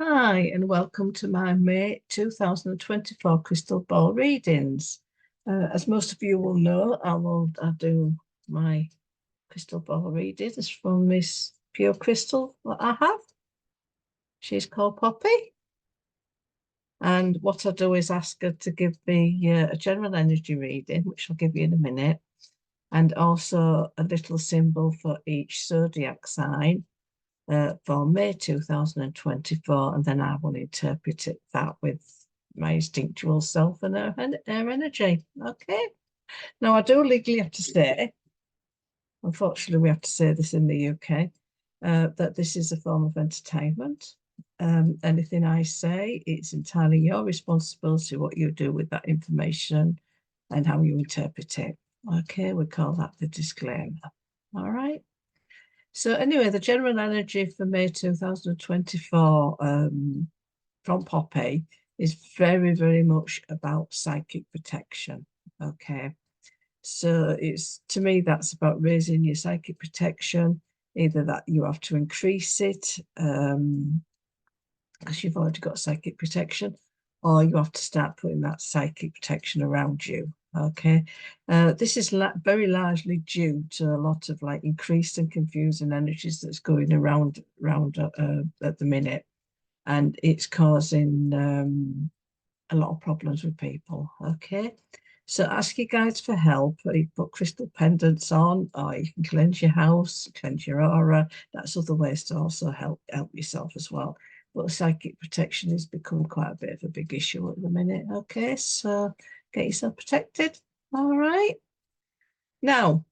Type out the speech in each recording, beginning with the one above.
Hi, and welcome to my May 2024 crystal ball readings. As most of you will know, I do my crystal ball readings from this pure crystal that I have. She's called Poppy. And what I do is ask her to give me a general energy reading, which I'll give you in a minute, and also a little symbol for each zodiac sign. For May 2024, and then I will interpret that with my instinctual self and her energy. Okay. Now, I do legally have to say, unfortunately, we have to say this in the UK, that this is a form of entertainment. Anything I say, it's entirely your responsibility what you do with that information and how you interpret it. Okay, we call that the disclaimer. All right. So anyway, the general energy for May 2024 from Poppy is very, very much about psychic protection. Okay. So it's, to me, that's about raising your psychic protection, either that you have to increase it because you've already got psychic protection, or you have to start putting that psychic protection around you. Okay, this is very largely due to a lot of like increased and confusing energies that's going around at the minute, and it's causing a lot of problems with people. Okay, so ask your guides for help. You put crystal pendants on, or you can cleanse your house, cleanse your aura. That's other ways to also help yourself as well. But psychic protection has become quite a bit of a big issue at the minute. Okay, so get yourself protected. All right. Now,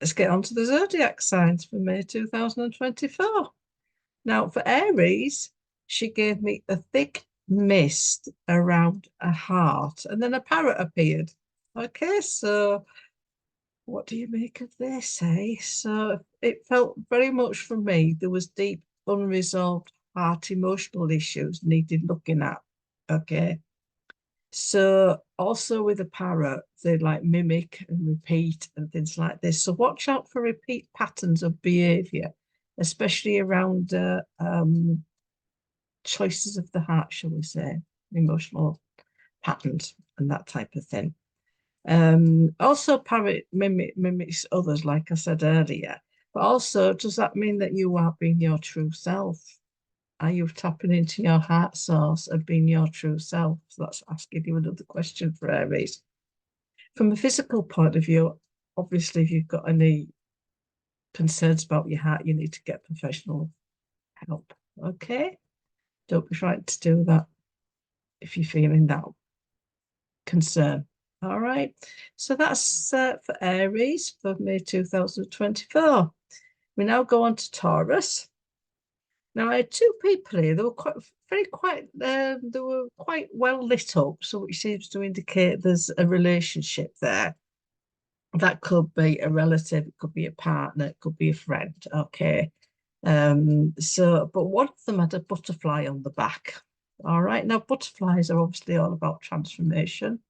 let's get on to the zodiac signs for May 2024. Now, for Aries, she gave me a thick mist around a heart, and then a parrot appeared. Okay, so what do you make of this, eh? So it felt very much for me, there was deep, unresolved heart emotional issues needed looking at. Okay. So also with a parrot, they like mimic and repeat and things like this. So watch out for repeat patterns of behavior, especially around choices of the heart, shall we say, emotional patterns and that type of thing. Also parrot mimics others, like I said earlier. But also, does that mean that you are being your true self? Are you tapping into your heart source and being your true self? So that's asking you another question for Aries. From a physical point of view, obviously, if you've got any concerns about your heart, you need to get professional help. Okay? Don't be frightened to do that if you're feeling that concern. All right. So that's for Aries for May 2024. We now go on to Taurus. Now I had two people here. They were they were quite well lit up, so which seems to indicate there's a relationship there. That could be a relative, it could be a partner, it could be a friend. Okay. But one of them had a butterfly on the back. All right. Now butterflies are obviously all about transformation.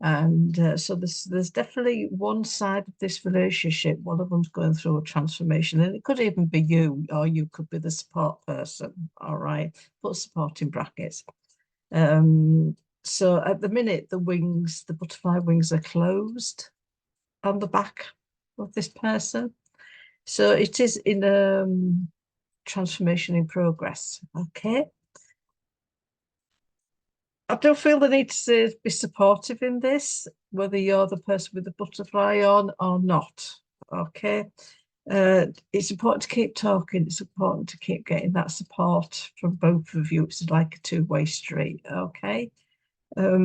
And so there's definitely one side of this relationship. One of them's going through a transformation, and it could even be you, or you could be the support person. All right, put support in brackets. So at the minute, the butterfly wings are closed on the back of this person. So it is in transformation in progress. Okay. I don't feel the need to be supportive in this, whether you're the person with the butterfly on or not. Okay. It's important to keep talking. It's important to keep getting that support from both of you. It's like a two-way street. Okay. But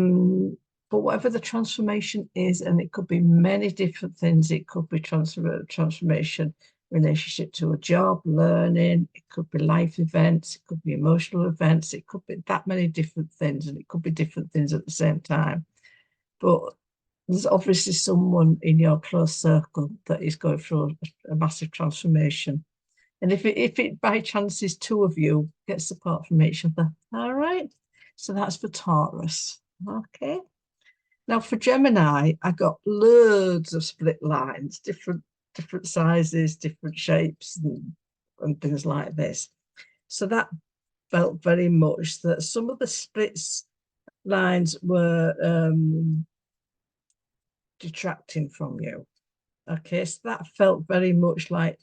whatever the transformation is, and it could be many different things, it could be transformation relationship to a job, learning, it could be life events, it could be emotional events, it could be that many different things, and it could be different things at the same time. But there's obviously someone in your close circle that is going through a massive transformation. And if it by chance is two of you, get support from each other. All right. So that's for Taurus. Okay. Now for Gemini, I got loads of split lines, different sizes, different shapes, and things like this. So that felt very much that some of the splits lines were detracting from you. Okay, so that felt very much like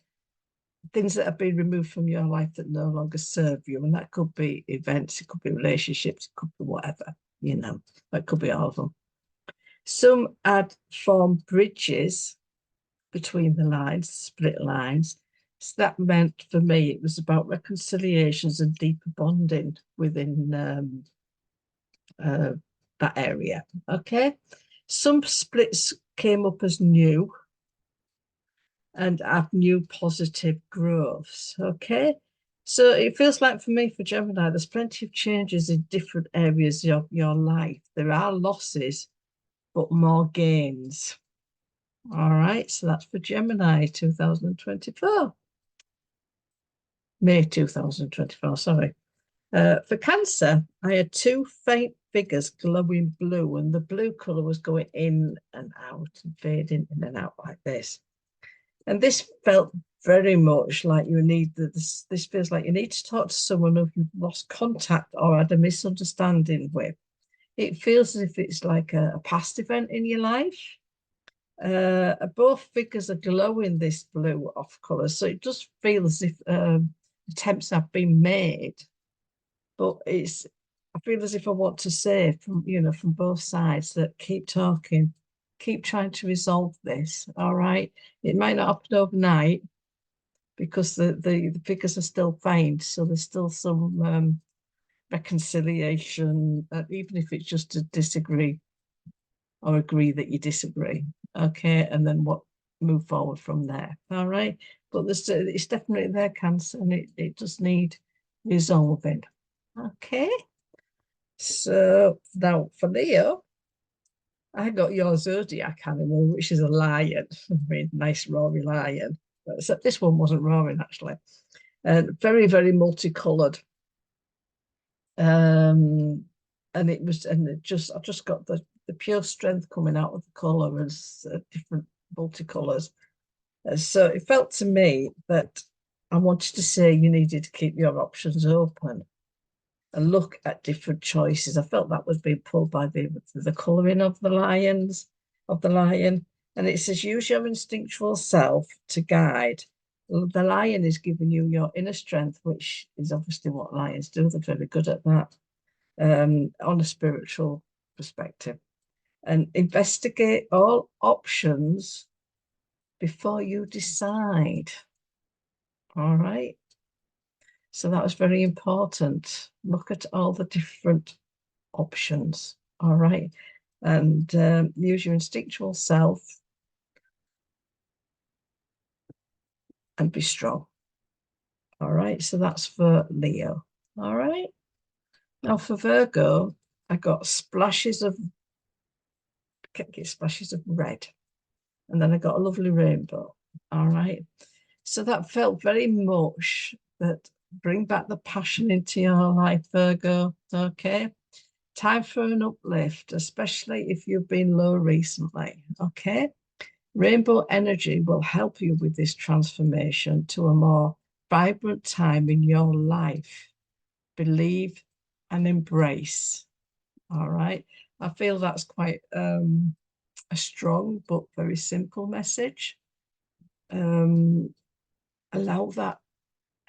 things that have been removed from your life that no longer serve you. And that could be events, it could be relationships, it could be whatever, you know, that could be all of them. Some had formed bridges between the lines, split lines. So that meant for me, it was about reconciliations and deeper bonding within that area. Okay. Some splits came up as new and have new positive growths. Okay. So it feels like for me, for Gemini, there's plenty of changes in different areas of your life. There are losses, but more gains. All right. So that's for Gemini 2024. May 2024, sorry. For Cancer, I had two faint figures glowing blue, and the blue colour was going in and out and fading in and out like this. And this felt very much like you need this feels like you need to talk to someone who you've lost contact or had a misunderstanding with. It feels as if it's like a past event in your life. Both figures are glowing this blue off colour, so it just feels as if attempts have been made, but I feel as if I want to say from both sides that keep talking, keep trying to resolve this. All right, it might not happen overnight because the figures are still faint, so there's still some reconciliation, even if it's just to disagree or agree that you disagree. Okay, and then move forward from there. All right, but it's definitely their Cancer, and it does need resolving. Okay, so now for Leo, I got your zodiac animal, which is a lion. I mean, nice roaring lion. Except this one wasn't roaring actually, and very very multicolored. And it was, and I just got the pure strength coming out of the color as different multicolors. So it felt to me that I wanted to say you needed to keep your options open and look at different choices. I felt that was being pulled by the colouring of the lion, and it says use your instinctual self to guide. The lion is giving you your inner strength, which is obviously what lions do. They're very good at that on a spiritual perspective. And investigate all options before you decide. All right. So that was very important. Look at all the different options. All right. And use your instinctual self and be strong. All right. So that's for Leo. All right. Now for Virgo, I got splashes of red. And then I got a lovely rainbow. All right. So that felt very much that bring back the passion into your life, Virgo. Okay. Time for an uplift, especially if you've been low recently. Okay. Rainbow energy will help you with this transformation to a more vibrant time in your life. Believe and embrace. All right. I feel that's quite a strong but very simple message. Allow that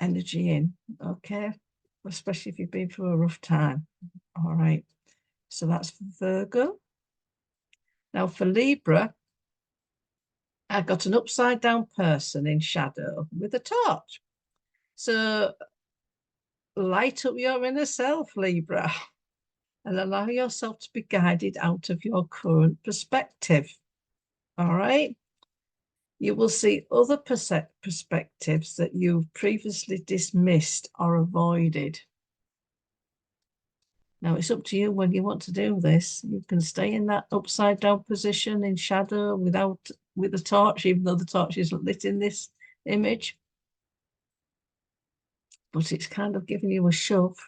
energy in, okay? Especially if you've been through a rough time. All right. So that's for Virgo. Now for Libra, I got an upside down person in shadow with a torch. So light up your inner self, Libra, and allow yourself to be guided out of your current perspective. All right. You will see other perspectives that you've previously dismissed or avoided. Now, it's up to you when you want to do this. You can stay in that upside down position in shadow with the torch, even though the torch isn't lit in this image. But it's kind of giving you a shove,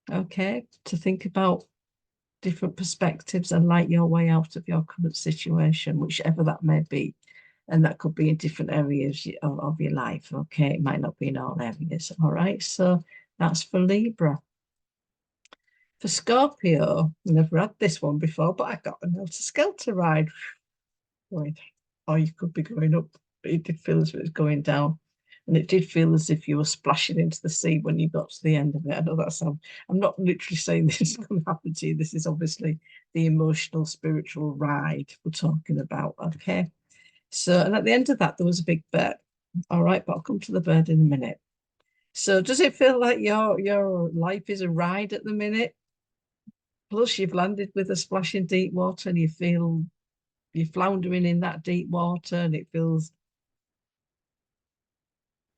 okay, to think about different perspectives and light your way out of your current situation, whichever that may be. And that could be in different areas of your life, okay? It might not be in all areas, all right? So That's for Libra. For Scorpio, never had this one before, but I got an helter-skelter ride. Going, or you could be going up, but it did feel as if it was going down. And it did feel as if you were splashing into the sea when you got to the end of it. I know that sounds, I'm not literally saying this is going to happen to you. This is obviously the emotional, spiritual ride we're talking about. Okay. So, and at the end of that, there was a big bird. All right, but I'll come to the bird in a minute. So does it feel like your life is a ride at the minute? Plus, you've landed with a splash in deep water and you feel you're floundering in that deep water and it feels,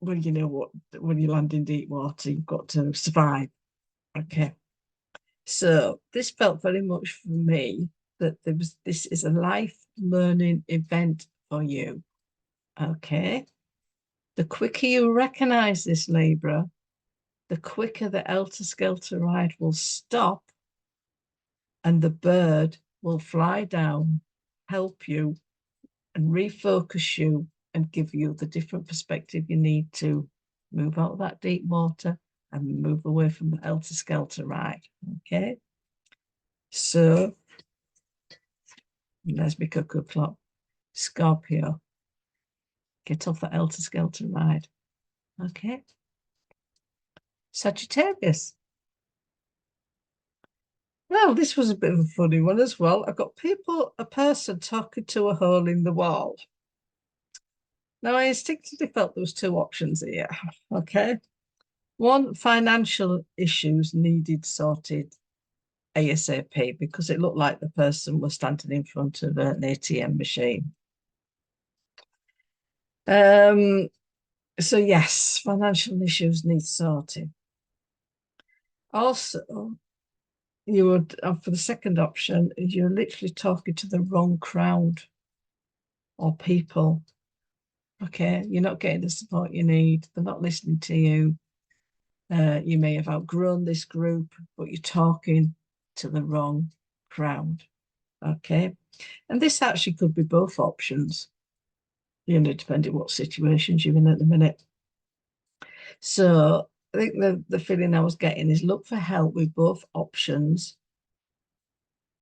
well, you know what, when you land in deep water, you've got to survive. Okay. So this felt very much for me that this is a life learning event for you. Okay. The quicker you recognize this, Libra, the quicker the helter-skelter ride will stop and the bird will fly down, help you, and refocus you and give you the different perspective you need to move out of that deep water and move away from the helter-skelter ride. Okay. So there's my cuckoo clock. Scorpio, get off the helter-skelter ride. Okay. Sagittarius. Well, this was a bit of a funny one as well. I got a person talking to a hole in the wall. Now, I instinctively felt there was two options here. Okay. One, financial issues needed sorted ASAP because it looked like the person was standing in front of an ATM machine. So yes, financial issues need sorting. Also, you would, for the second option, you're literally talking to the wrong crowd or people. Okay, you're not getting the support you need. They're not listening to you. You may have outgrown this group, but you're talking to the wrong crowd. Okay, and this actually could be both options, you know, depending what situations you're in at the minute. So I think the feeling I was getting is look for help with both options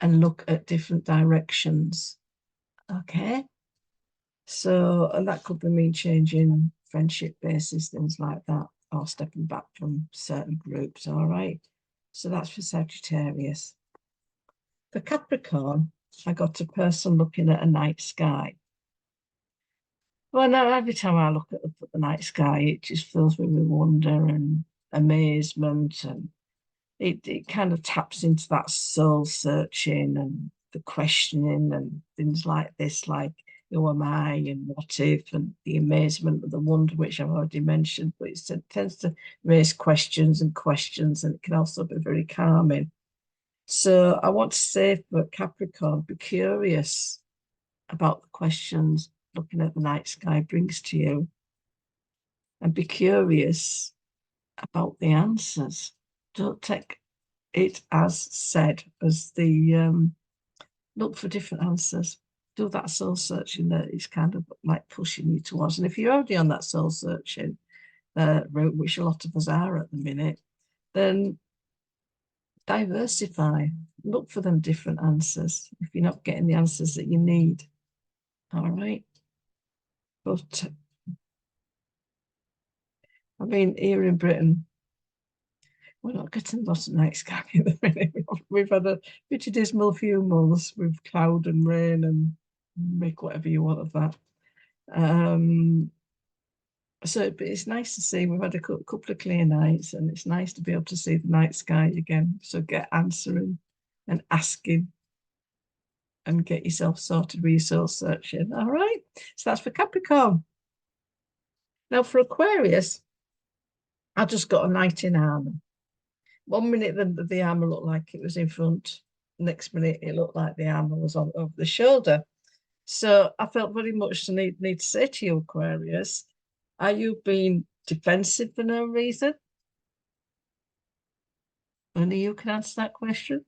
and look at different directions. Okay. So, and that could be me changing friendship basis, things like that, or stepping back from certain groups. All right. So that's for Sagittarius. For Capricorn, I got a person looking at a night sky. Well, no, every time I look at the night sky, it just fills me with wonder and amazement, and it kind of taps into that soul searching and the questioning and things like this, like who am I and what if, and the amazement and the wonder, which I've already mentioned, but it tends to raise questions, and it can also be very calming. So I want to say for Capricorn, be curious about the questions looking at the night sky brings to you, and be curious about the answers. Don't take it as said as the look for different answers. Do that soul searching that is kind of like pushing you towards. And if you're already on that soul searching route, which a lot of us are at the minute, then diversify. Look for them different answers if you're not getting the answers that you need. All right. But I mean, here in Britain, we're not getting lots of night sky at the minute. We've had a pretty dismal few months with cloud and rain, and make whatever you want of that. So it's nice to see. We've had a couple of clear nights, and it's nice to be able to see the night sky again. So get answering and asking and get yourself sorted with your soul searching. All right. So that's for Capricorn. Now for Aquarius, I just got a knight in armor. 1 minute the armor looked like it was in front. Next minute it looked like the armor was on over the shoulder. So I felt very much the need to say to you, Aquarius, are you being defensive for no reason? Only you can answer that question.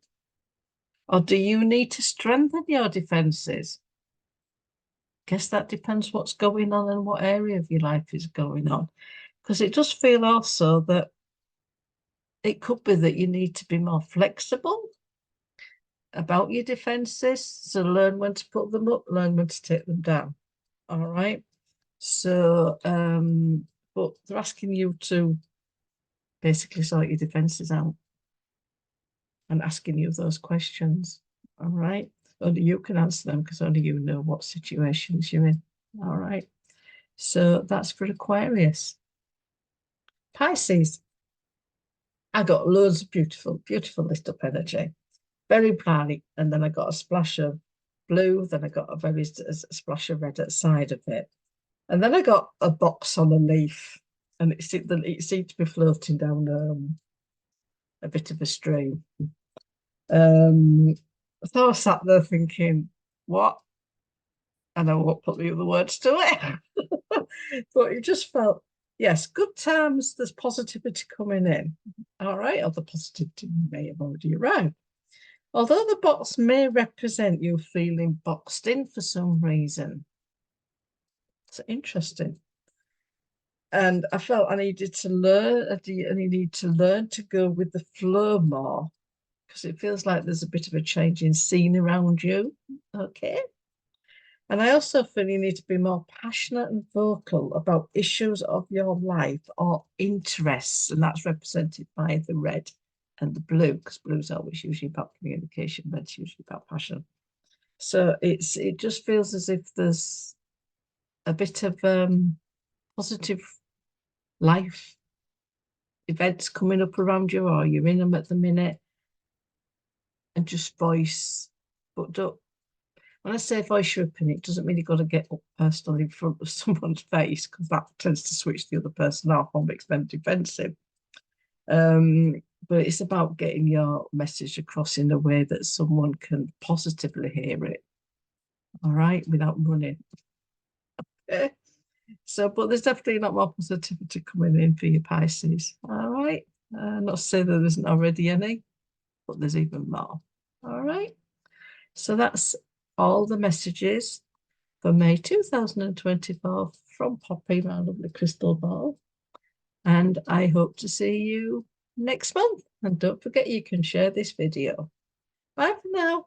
Or do you need to strengthen your defenses? Guess that depends what's going on and what area of your life is going on. Because it does feel also that it could be that you need to be more flexible about your defenses. So learn when to put them up, learn when to take them down. All right. So, but they're asking you to basically sort your defenses out and asking you those questions. All right. Only you can answer them because only you know what situations you're in. All right. So that's for Aquarius. Pisces. I got loads of beautiful, beautiful lit up energy. Very bright. And then I got a splash of blue. Then I got a splash of red at the side of it. And then I got a box on a leaf. And it seemed to be floating down a bit of a stream. So I sat there thinking, what? And I won't put the other words to it. But it just felt, yes, good times, there's positivity coming in. All right, or the positivity may have already arrived. Although the box may represent you feeling boxed in for some reason. It's interesting. And I felt I needed to learn, and you need to learn to go with the flow more, because it feels like there's a bit of a change in scene around you. Okay. And I also feel you need to be more passionate and vocal about issues of your life or interests. And that's represented by the red and the blue, because blue's always usually about communication, red's usually about passion. So it just feels as if there's a bit of positive life events coming up around you, or you're in them at the minute, and just voice. But don't, when I say voice your opinion, it doesn't mean you've got to get up personally in front of someone's face, because that tends to switch the other person off or makes them defensive. But it's about getting your message across in a way that someone can positively hear it. All right, without running. Okay. So, but there's definitely a lot more positivity coming in for you, Pisces. All right. Not to say that there isn't already any, but there's even more. All right. So that's all the messages for May 2024 from Poppy, my lovely crystal ball. And I hope to see you next month. And don't forget, you can share this video. Bye for now.